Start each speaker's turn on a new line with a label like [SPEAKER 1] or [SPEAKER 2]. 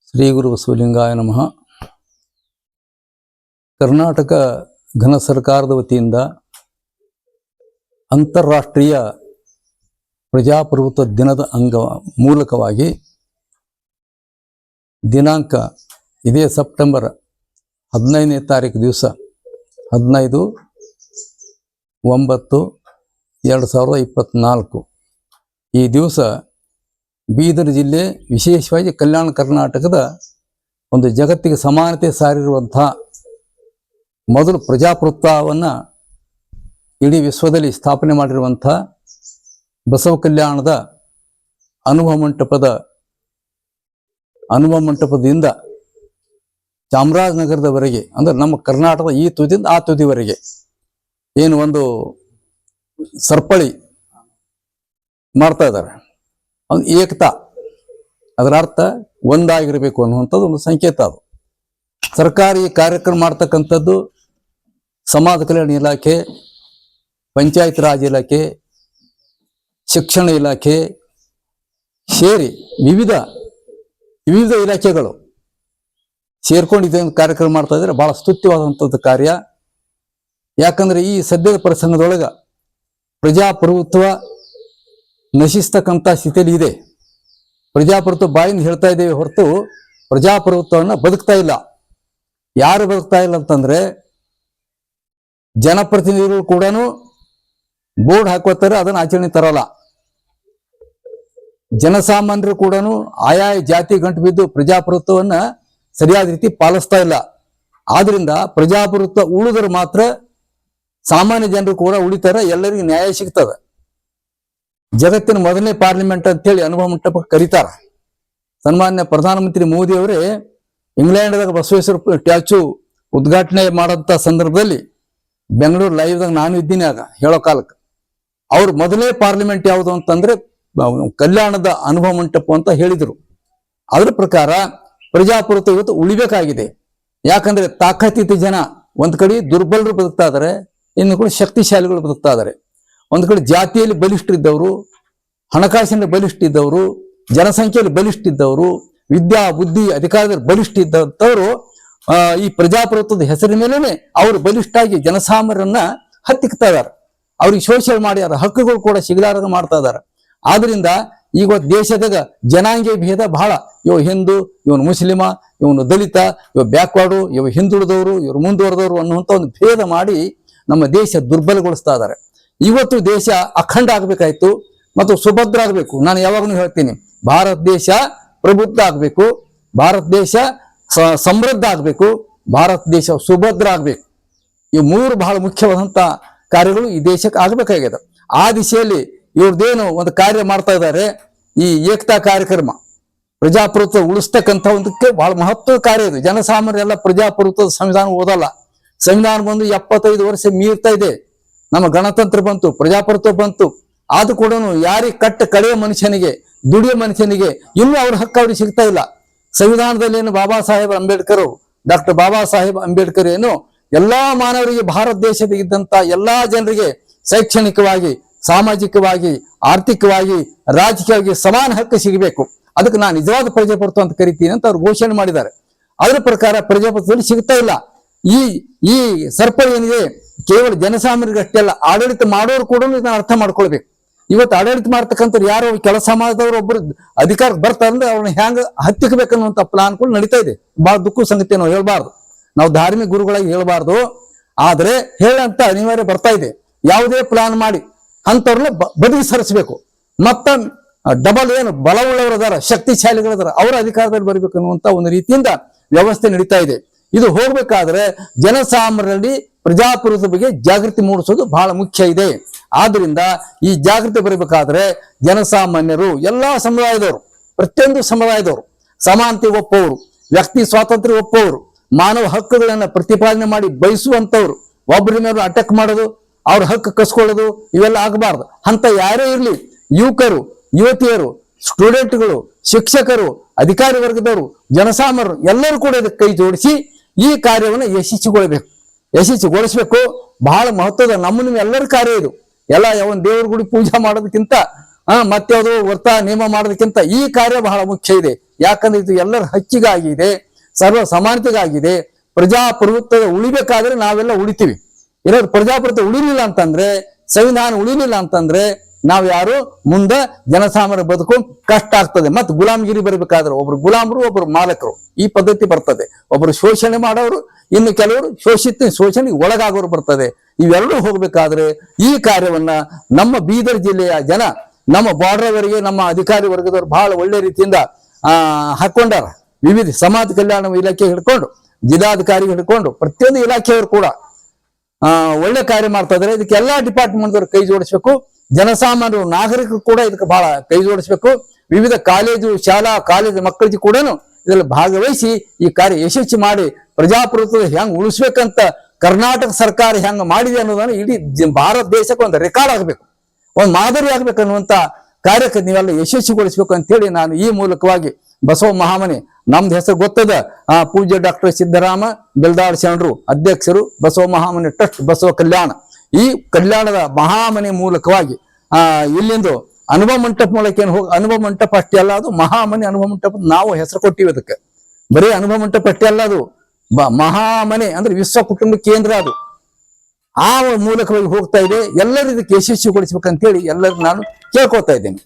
[SPEAKER 1] ಶ್ರೀ ಗುರು ಬಸವಲಿಂಗಾಯ ನಮಃ. ಕರ್ನಾಟಕ ಘನ ಸರ್ಕಾರದ ವತಿಯಿಂದ ಅಂತಾರಾಷ್ಟ್ರೀಯ ಪ್ರಜಾಪ್ರಭುತ್ವ ದಿನದ ಮೂಲಕವಾಗಿ ದಿನಾಂಕ ಇದೇ ಸೆಪ್ಟೆಂಬರ್ 15ನೇ ತಾರೀಕು ದಿವಸ 15/9/2024 ಈ ದಿವಸ ಬೀದರ್ ಜಿಲ್ಲೆ, ವಿಶೇಷವಾಗಿ ಕಲ್ಯಾಣ ಕರ್ನಾಟಕದ ಒಂದು ಜಗತ್ತಿಗೆ ಸಮಾನತೆ ಸಾರಿರುವಂಥ ಮೊದಲು ಪ್ರಜಾಪ್ರಭುತ್ವವನ್ನು ಇಡೀ ವಿಶ್ವದಲ್ಲಿ ಸ್ಥಾಪನೆ ಮಾಡಿರುವಂಥ ಬಸವ ಕಲ್ಯಾಣದ ಅನುಭವ ಮಂಟಪದಿಂದ ಚಾಮರಾಜನಗರದವರೆಗೆ, ಅಂದರೆ ನಮ್ಮ ಕರ್ನಾಟಕದ ಈ ತುದಿಯಿಂದ ಆ ತುದಿವರೆಗೆ ಏನು ಒಂದು ಸರಪಳಿ ಮಾಡ್ತಾ ಇದ್ದಾರೆ. ಒಂದು ಏಕತಾ, ಅದರ ಅರ್ಥ ಒಂದಾಗಿರಬೇಕು ಅನ್ನುವಂಥದ್ದು ಒಂದು ಸಂಕೇತ. ಅದು ಸರ್ಕಾರಿ ಕಾರ್ಯಕ್ರಮ ಮಾಡ್ತಕ್ಕಂಥದ್ದು ಸಮಾಜ ಕಲ್ಯಾಣ ಇಲಾಖೆ, ಪಂಚಾಯತ್ ರಾಜ್ ಇಲಾಖೆ, ಶಿಕ್ಷಣ ಇಲಾಖೆ ಸೇರಿ ವಿವಿಧ ಇಲಾಖೆಗಳು ಸೇರ್ಕೊಂಡು ಇದೊಂದು ಕಾರ್ಯಕ್ರಮ ಮಾಡ್ತಾ ಇದ್ದಾರೆ. ಬಹಳ ಸ್ತುತ್ಯವಾದಂಥದ್ದು ಕಾರ್ಯ. ಯಾಕಂದ್ರೆ ಈ ಸದ್ಯದ ಪ್ರಸಂಗದೊಳಗೆ ಪ್ರಜಾಪ್ರಭುತ್ವ ನಶಿಸ್ತಕ್ಕಂಥ ಸ್ಥಿತಿಯಲ್ಲಿ ಇದೆ. ಪ್ರಜಾಪ್ರಭುತ್ವ ಬಾಯಿಂದ ಹೇಳ್ತಾ ಇದ್ದೇವೆ ಹೊರತು ಪ್ರಜಾಪ್ರಭುತ್ವವನ್ನು ಬದುಕ್ತಾ ಇಲ್ಲ. ಯಾರು ಬದುಕ್ತಾ ಇಲ್ಲ ಅಂತಂದ್ರೆ ಜನಪ್ರತಿನಿಧಿಗಳು ಕೂಡ ಬೋರ್ಡ್ ಹಾಕೋತಾರೆ, ಅದನ್ನು ಆಚರಣೆ ತರಲ್ಲ. ಜನಸಾಮಾನ್ಯರು ಕೂಡ ಆಯಾ ಜಾತಿ ಗಂಟು ಬಿದ್ದು ಪ್ರಜಾಪ್ರಭುತ್ವವನ್ನ ಸರಿಯಾದ ರೀತಿ ಪಾಲಿಸ್ತಾ ಇಲ್ಲ. ಆದ್ರಿಂದ ಪ್ರಜಾಪ್ರಭುತ್ವ ಉಳಿದ್ರೆ ಮಾತ್ರ ಸಾಮಾನ್ಯ ಜನರು ಕೂಡ ಉಳಿತಾರೆ, ಎಲ್ಲರಿಗೂ ನ್ಯಾಯ ಸಿಗ್ತದೆ. ಜಗತ್ತಿನ ಮೊದಲನೇ ಪಾರ್ಲಿಮೆಂಟ್ ಅಂತೇಳಿ ಅನುಭವ ಮಂಟಪ ಕರೀತಾರ. ಸನ್ಮಾನ್ಯ ಪ್ರಧಾನಮಂತ್ರಿ ಮೋದಿ ಅವರೇ ಇಂಗ್ಲೆಂಡ್ದಾಗ ಬಸವೇಶ್ವರ ಸ್ಟ್ಯಾಚ್ಯೂ ಉದ್ಘಾಟನೆ ಮಾಡೋಂಥ ಸಂದರ್ಭದಲ್ಲಿ ಬೆಂಗಳೂರು ಲೈವ್ದಾಗ ನಾನು ಇದ್ದೀನಿ ಆಗ ಹೇಳೋ ಕಾಲಕ್ಕೆ. ಅವ್ರು ಮೊದಲನೇ ಪಾರ್ಲಿಮೆಂಟ್ ಯಾವುದು ಅಂತಂದ್ರೆ ಕಲ್ಯಾಣದ ಅನುಭವ ಮಂಟಪ ಅಂತ ಹೇಳಿದರು. ಅದ್ರ ಪ್ರಕಾರ ಪ್ರಜಾಪ್ರಭುತ್ವ ಇವತ್ತು ಉಳಿಬೇಕಾಗಿದೆ. ಯಾಕಂದ್ರೆ ತಾಕತ್ತಿತ ಜನ ಒಂದ್ ಕಡೆ ದುರ್ಬಲರು ಬದುಕ್ತಾ ಇದಾರೆ, ಇನ್ನು ಕೂಡ ಶಕ್ತಿಶಾಲಿಗಳು ಬದುಕ್ತಾ ಇದಾರೆ. ಒಂದ್ ಕಡೆ ಜಾತಿಯಲ್ಲಿ ಬಲಿಷ್ಠರಿದ್ದವರು, ಹಣಕಾಸಿನಲ್ಲಿ ಬಲಿಷ್ಠಿದ್ದವರು, ಜನಸಂಖ್ಯೆಯಲ್ಲಿ ಬಲಿಷ್ಠಿದ್ದವರು, ವಿದ್ಯಾ ಬುದ್ಧಿ ಅಧಿಕಾರದಲ್ಲಿ ಬಲಿಷ್ಠ ಇದ್ದಂಥವ್ರು ಈ ಪ್ರಜಾಪ್ರಭುತ್ವದ ಹೆಸರಿನ ಮೇಲೇನೆ ಅವರು ಬಲಿಷ್ಠಾಗಿ ಜನಸಾಮಾನ್ಯರನ್ನ ಹತ್ತಿಕ್ತಾ ಇದಾರೆ. ಅವ್ರಿಗೆ ಶೋಷಣೆ ಮಾಡಿ ಅದರ ಹಕ್ಕುಗಳು ಕೂಡ ಸಿಗಲಾರದೆ ಮಾಡ್ತಾ ಇದಾರೆ. ಆದ್ರಿಂದ ಈಗ ದೇಶದಾಗ ಜನಾಂಗೀಯ ಭೇದ ಬಹಳ. ಇವ ಹಿಂದೂ, ಇವನು ಮುಸ್ಲಿಮ, ಇವನು ದಲಿತ, ಇವ ಬ್ಯಾಕ್ವರ್ಡು, ಇವ ಹಿಂದುಳಿದವರು, ಇವರು ಮುಂದುವರೆದವರು ಅನ್ನುವಂಥ ಒಂದು ಭೇದ ಮಾಡಿ ನಮ್ಮ ದೇಶ ದುರ್ಬಲಗೊಳಿಸ್ತಾ ಇದ್ದಾರೆ. ಇವತ್ತು ದೇಶ ಅಖಂಡ ಆಗ್ಬೇಕಾಯ್ತು ಮತ್ತು ಸುಭದ್ರ ಆಗ್ಬೇಕು. ನಾನು ಯಾವಾಗಲೂ ಹೇಳ್ತೀನಿ, ಭಾರತ ದೇಶ ಪ್ರಬುದ್ಧ ಆಗ್ಬೇಕು, ಭಾರತ ದೇಶ ಸಮೃದ್ಧ ಆಗ್ಬೇಕು, ಭಾರತ ದೇಶ ಸುಭದ್ರ ಆಗ್ಬೇಕು. ಈ ಮೂರು ಬಹಳ ಮುಖ್ಯವಾದಂತ ಕಾರ್ಯಗಳು ಈ ದೇಶಕ್ಕೆ ಆಗ್ಬೇಕಾಗಿದೆ. ಆ ದಿಶೆಯಲ್ಲಿ ಇವ್ರದ್ದೇನು ಒಂದು ಕಾರ್ಯ ಮಾಡ್ತಾ ಇದ್ದಾರೆ, ಈ ಏಕತಾ ಕಾರ್ಯಕ್ರಮ ಪ್ರಜಾಪ್ರಭುತ್ವ ಉಳಿಸ್ತಕ್ಕಂಥ ಒಂದಕ್ಕೆ ಬಹಳ ಮಹತ್ವದ ಕಾರ್ಯ ಇದು. ಜನಸಾಮಾನ್ಯರೆಲ್ಲ ಪ್ರಜಾಪ್ರಭುತ್ವದ ಸಂವಿಧಾನ ಓದಲ್ಲ. ಸಂವಿಧಾನ ಬಂದು 75 ವರ್ಷ ಮೀರ್ತಾ ಇದೆ. ನಮ್ಮ ಗಣತಂತ್ರ ಬಂತು, ಪ್ರಜಾಪ್ರಭುತ್ವ ಬಂತು. ಆದ್ರೂ ಕೂಡ ಯಾರಿಗೆ ಕಡೆಯ ಮನುಷ್ಯನಿಗೆ, ದುಡಿಯೋ ಮನುಷ್ಯನಿಗೆ ಇನ್ನೂ ಅವ್ರ ಹಕ್ಕು ಅವ್ರಿಗೆ ಸಿಗ್ತಾ ಇಲ್ಲ. ಸಂವಿಧಾನದಲ್ಲಿ ಏನು ಬಾಬಾ ಸಾಹೇಬ್ ಅಂಬೇಡ್ಕರ್, ಡಾಕ್ಟರ್ ಬಾಬಾ ಸಾಹೇಬ್ ಅಂಬೇಡ್ಕರ್ ಏನು ಎಲ್ಲಾ ಮಾನವರಿಗೆ, ಭಾರತ ದೇಶದ ಇದ್ದಂತ ಎಲ್ಲಾ ಜನರಿಗೆ ಶೈಕ್ಷಣಿಕವಾಗಿ, ಸಾಮಾಜಿಕವಾಗಿ, ಆರ್ಥಿಕವಾಗಿ, ರಾಜಕೀಯವಾಗಿ ಸಮಾನ ಹಕ್ಕು ಸಿಗಬೇಕು. ಅದಕ್ಕೆ ನಾನು ನಿಜವಾದ ಪ್ರಜಾಪ್ರಭುತ್ವ ಅಂತ ಕರಿತೀನಿ ಅಂತ ಅವ್ರು ಘೋಷಣೆ ಮಾಡಿದ್ದಾರೆ. ಅದರ ಪ್ರಕಾರ ಪ್ರಜಾಪ್ರಭುತ್ವದಲ್ಲಿ ಸಿಗ್ತಾ ಇಲ್ಲ. ಈ ಸರಪಳಿ ಏನಿದೆ ಕೇವಲ ಜನಸಾಮಾನ್ಯರಿಗೆ ಅಷ್ಟೇ ಅಲ್ಲ, ಆಡಳಿತ ಮಾಡೋರು ಕೂಡ ಇದನ್ನ ಅರ್ಥ ಮಾಡ್ಕೊಳ್ಬೇಕು. ಇವತ್ತು ಆಡಳಿತ ಮಾಡ್ತಕ್ಕಂಥವ್ರು ಯಾರೋ ಕೆಲ ಸಮಾಜದವ್ರು ಒಬ್ಬರು ಅಧಿಕಾರಕ್ಕೆ ಬರ್ತಾರಂದ್ರೆ ಅವ್ರನ್ನ ಹೆಂಗ ಹತ್ತಿಕ್ಕಬೇಕನ್ನುವಂಥ ಪ್ಲಾನ್ಗಳು ನಡೀತಾ ಇದೆ. ಬಹಳ ದುಃಖ ಸಂಗತಿ ನಾವು ಹೇಳ್ಬಾರ್ದು, ನಾವು ಧಾರ್ಮಿಕ ಗುರುಗಳಾಗಿ ಹೇಳ್ಬಾರ್ದು, ಆದ್ರೆ ಹೇಳಂತ ಅನಿವಾರ್ಯ ಬರ್ತಾ ಇದೆ. ಯಾವುದೇ ಪ್ಲಾನ್ ಮಾಡಿ ಅಂಥವ್ರನ್ನ ಬದಿಗೆ ಸರಿಸಬೇಕು. ಮತ್ತ ಡಬಲ್ ಏನು ಬಲವುಳ್ಳವರದಾರ, ಶಕ್ತಿಶಾಲಿಗಳದಾರ, ಅವರ ಅಧಿಕಾರದಲ್ಲಿ ಬರಬೇಕು ಅನ್ನುವಂತ ಒಂದು ರೀತಿಯಿಂದ ವ್ಯವಸ್ಥೆ ನಡೀತಾ ಇದೆ. ಇದು ಹೋಗ್ಬೇಕಾದ್ರೆ ಜನಸಾಮಾನ್ಯರಲ್ಲಿ ಪ್ರಜಾಪ್ರಭುತ್ವದ ಬಗ್ಗೆ ಜಾಗೃತಿ ಮೂಡಿಸೋದು ಬಹಳ ಮುಖ್ಯ ಇದೆ. ಆದ್ರಿಂದ ಈ ಜಾಗೃತಿ ಬರಬೇಕಾದ್ರೆ ಜನಸಾಮಾನ್ಯರು, ಎಲ್ಲಾ ಸಮುದಾಯದವರು, ಪ್ರತಿಯೊಂದು ಸಮುದಾಯದವರು ಸಮಾನತೆ ಒಪ್ಪುವವರು, ವ್ಯಕ್ತಿ ಸ್ವಾತಂತ್ರ್ಯ ಒಪ್ಪುವವರು, ಮಾನವ ಹಕ್ಕುಗಳನ್ನ ಪ್ರತಿಪಾದನೆ ಮಾಡಿ ಬಯಸುವಂತವ್ರು, ಒಬ್ಬರ ಮೇಲೆ ಅಟ್ಯಾಕ್ ಮಾಡೋದು, ಅವ್ರ ಹಕ್ಕು ಕಸ್ಕೊಳ್ಳೋದು ಇವೆಲ್ಲ ಆಗಬಾರ್ದು. ಅಂತ ಯಾರೇ ಇರಲಿ, ಯುವಕರು, ಯುವತಿಯರು, ಸ್ಟೂಡೆಂಟ್ಗಳು, ಶಿಕ್ಷಕರು, ಅಧಿಕಾರಿ ವರ್ಗದವರು, ಜನಸಾಮಾನ್ಯರು ಎಲ್ಲರೂ ಕೂಡ ಇದಕ್ಕೆ ಕೈ ಜೋಡಿಸಿ ಈ ಕಾರ್ಯವನ್ನು ಯಶಸ್ವಿಗೊಳಿಸಬೇಕು. ಬಹಳ ಮಹತ್ವದ ನಮ್ಮ ಎಲ್ಲರ ಕಾರ್ಯ ಇದು. ಎಲ್ಲ ಒಂದು ದೇವ್ರ ಗುಡಿ ಪೂಜೆ ಮಾಡೋದಕ್ಕಿಂತ ಮತ್ತೆ ಅದು ವರ್ತ ನೇಮ ಮಾಡೋದಕ್ಕಿಂತ ಈ ಕಾರ್ಯ ಬಹಳ ಮುಖ್ಯ ಇದೆ. ಯಾಕಂದ್ರೆ ಇದು ಎಲ್ಲರ ಹಕ್ಕಿಗಾಗಿದೆ, ಸರ್ವ ಸಮಾನತೆಗಾಗಿದೆ. ಪ್ರಜಾಪ್ರಭುತ್ವ ಉಳಿಬೇಕಾದ್ರೆ ನಾವೆಲ್ಲ ಉಳಿತೀವಿ. ಏನಾದ್ರು ಪ್ರಜಾಪ್ರಭುತ್ವ ಉಳಿಲಿಲ್ಲ ಅಂತಂದ್ರೆ, ಸಂವಿಧಾನ ಉಳಿಲಿಲ್ಲ ಅಂತಂದ್ರೆ ನಾವ್ ಯಾರು ಮುಂದೆ ಜನಸಾಮಾನ್ಯ ಬದುಕು ಕಷ್ಟ ಆಗ್ತದೆ. ಮತ್ತೆ ಗುಲಾಮಗಿರಿ ಬರಬೇಕಾದ್ರೆ ಒಬ್ರು ಗುಲಾಮರು, ಒಬ್ರು ಮಾಲಕರು, ಈ ಪದ್ಧತಿ ಬರ್ತದೆ. ಒಬ್ರು ಶೋಷಣೆ ಮಾಡೋರು, ಇನ್ನು ಕೆಲವರು ಶೋಷಣೆಗೆ ಒಳಗಾಗೋರು ಬರ್ತದೆ. ಇವೆರಡೂ ಹೋಗ್ಬೇಕಾದ್ರೆ ಈ ಕಾರ್ಯವನ್ನ ನಮ್ಮ ಬೀದರ್ ಜಿಲ್ಲೆಯ ಜನ, ನಮ್ಮ ಬಾರ್ಡರ್ ವರೆಗೆ ನಮ್ಮ ಅಧಿಕಾರಿ ವರ್ಗದವರು ಬಹಳ ಒಳ್ಳೆ ರೀತಿಯಿಂದ ಹಾಕೊಂಡಾರ. ವಿವಿಧ ಸಮಾಜ ಕಲ್ಯಾಣ ಇಲಾಖೆ ಹಿಡ್ಕೊಂಡು, ಜಿಲ್ಲಾಧಿಕಾರಿ ಹಿಡ್ಕೊಂಡು ಪ್ರತಿಯೊಂದು ಇಲಾಖೆಯವರು ಕೂಡ ಒಳ್ಳೆ ಕಾರ್ಯ ಮಾಡ್ತಾ ಇದಾರೆ. ಇದಕ್ಕೆ ಎಲ್ಲಾ ಡಿಪಾರ್ಟ್ಮೆಂಟ್ ದವರು ಕೈ ಜೋಡಿಸ್ಬೇಕು. ಜನಸಾಮಾನ್ಯರು, ನಾಗರಿಕರು ಕೂಡ ಇದಕ್ಕೆ ಬಹಳ ಕೈ ಜೋಡಿಸ್ಬೇಕು. ವಿವಿಧ ಶಾಲಾ ಕಾಲೇಜು ಮಕ್ಕಳಿಗೆ ಕೂಡ ಇದರಲ್ಲಿ ಭಾಗವಹಿಸಿ ಈ ಕಾರ್ಯ ಯಶಸ್ವಿ ಮಾಡಿ ಪ್ರಜಾಪ್ರಭುತ್ವ ಹೆಂಗ್ ಉಳಿಸ್ಬೇಕಂತ ಕರ್ನಾಟಕ ಸರ್ಕಾರ ಹೆಂಗ್ ಮಾಡಿದೆ ಅನ್ನೋದನ್ನ ಇಡೀ ಭಾರತ ದೇಶಕ್ಕೆ ಒಂದು ರೆಕಾರ್ಡ್ ಆಗ್ಬೇಕು, ಒಂದು ಮಾದರಿ ಆಗ್ಬೇಕು ಅನ್ನುವಂತ ಕಾರ್ಯಕ್ಕೆ ನೀವೆಲ್ಲ ಯಶಸ್ವಿಗೊಳಿಸ್ಬೇಕು ಅಂತ ಹೇಳಿ ನಾನು ಈ ಮೂಲಕವಾಗಿ ಬಸವ ಮಹಾಮನೆ, ನಮ್ದು ಹೆಸರು ಗೊತ್ತದ, ಪೂಜ್ಯ ಡಾಕ್ಟರ್ ಸಿದ್ದರಾಮ ಬೆಲ್ದಾಳ್ ಶರಣರು ಅಧ್ಯಕ್ಷರು, ಬಸವ ಮಹಾಮನೆ ಟ್ರಸ್ಟ್ ಬಸವ ಕಲ್ಯಾಣ, ಈ ಕಲ್ಯಾಣದ ಮಹಾಮನೆ ಮೂಲಕವಾಗಿ ಇಲ್ಲಿಂದು ಅನುಭವ ಮಂಟಪ ಮೂಲಕ ಏನು ಅನುಭವ ಮಂಟಪ ಅಷ್ಟೇ ಅಲ್ಲ, ಅದು ಮಹಾಮನೆ ಅನುಭವ ಮಂಟಪ ನಾವು ಹೆಸರು ಕೊಟ್ಟಿವಿ. ಅದಕ್ಕೆ ಬರೀ ಅನುಭವ ಮಂಟಪ ಅಷ್ಟೇ ಅಲ್ಲ, ಅದು ಮಹಾಮನೆ ಅಂದ್ರೆ ವಿಶ್ವ ಕುಟುಂಬ ಕೇಂದ್ರ. ಅದು ಆ ಮೂಲಕವಾಗಿ ಹೋಗ್ತಾ ಇದೆ. ಎಲ್ಲರೂ ಇದಕ್ಕೆ ಯಶಸ್ವಿಗೊಳಿಸ್ಬೇಕಂತೇಳಿ ಎಲ್ಲರೂ ನಾನು ಕೇಳ್ಕೊತಾ ಇದ್ದೇನೆ.